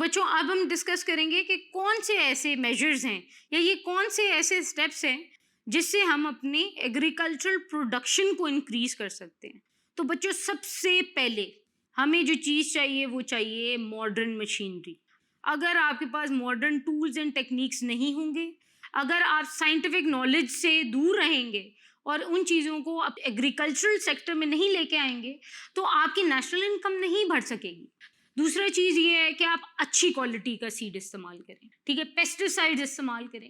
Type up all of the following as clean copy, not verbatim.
بچوں اب ہم ڈسکس کریں گے کہ کون سے ایسے میجرز ہیں یا یہ کون سے ایسے اسٹیپس ہیں جس سے ہم اپنی ایگریکلچرل پروڈکشن کو انکریز کر سکتے ہیں. تو بچوں سب سے پہلے ہمیں جو چیز چاہیے وہ چاہیے ماڈرن مشینری. اگر آپ کے پاس ماڈرن ٹولز اینڈ ٹیکنیکس نہیں ہوں گے، اگر آپ سائنٹیفک نالج سے دور رہیں گے اور ان چیزوں کو اب ایگریکلچرل سیکٹر میں نہیں لے کے آئیں گے تو آپ کی نیشنل انکم نہیں بڑھ سکے گی. دوسرا چیز یہ ہے کہ آپ اچھی کوالٹی کا سیڈ استعمال کریں، ٹھیک ہے، پیسٹیسائڈ استعمال کریں،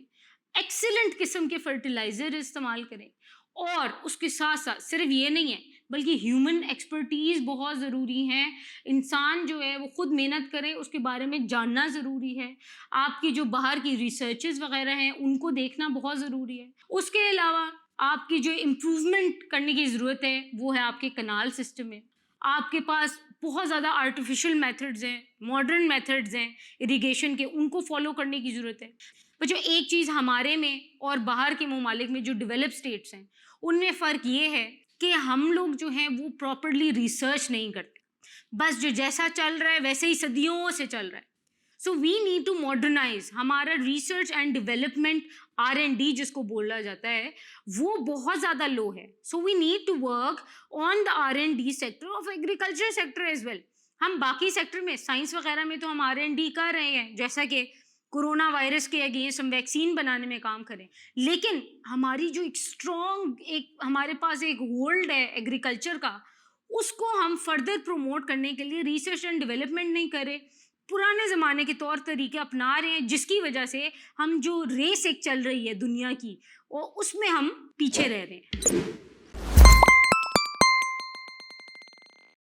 ایکسیلنٹ قسم کے فرٹیلائزر استعمال کریں. اور اس کے ساتھ ساتھ صرف یہ نہیں ہے بلکہ ہیومن ایکسپرٹیز بہت ضروری ہیں. انسان جو ہے وہ خود محنت کرے، اس کے بارے میں جاننا ضروری ہے. آپ کی جو باہر کی ریسرچز وغیرہ ہیں ان کو دیکھنا بہت ضروری ہے. اس کے علاوہ آپ کی جو امپروومنٹ کرنے کی ضرورت ہے وہ ہے آپ کے کنال سسٹم میں. آپ کے پاس بہت زیادہ آرٹیفیشل میتھڈز ہیں، ماڈرن میتھڈز ہیں اریگیشن کے، ان کو فالو کرنے کی ضرورت ہے. پر جو ایک چیز ہمارے میں اور باہر کے ممالک میں جو ڈیولپ اسٹیٹس ہیں ان میں فرق یہ ہے کہ ہم لوگ جو ہیں وہ پراپرلی ریسرچ نہیں کرتے، بس جو جیسا چل رہا ہے ویسے ہی صدیوں سے چل رہا ہے. So we need to modernise. ہمارا ریسرچ اینڈ ڈیولپمنٹ R&D جس کو بولا جاتا ہے وہ بہت زیادہ لو ہے. So we need to work on the R&D sector of agriculture sector as well. ہم باقی سیکٹر میں سائنس وغیرہ میں تو ہم R&D کر رہے ہیں، جیسا کہ کورونا وائرس کے اگینسٹ ہم ویکسین بنانے میں کام کریں، لیکن ہماری جو ایک اسٹرانگ ہمارے پاس ایک ہولڈ ہے ایگریکلچر کا، اس کو ہم فردر پروموٹ کرنے کے لیے ریسرچ اینڈ ڈیولپمنٹ نہیں کرے، پرانے زمانے کے طور طریقے اپنا رہے ہیں، جس کی وجہ سے ہم جو ریس ایک چل رہی ہے دنیا کی اور اس میں ہم پیچھے رہ رہے ہیں.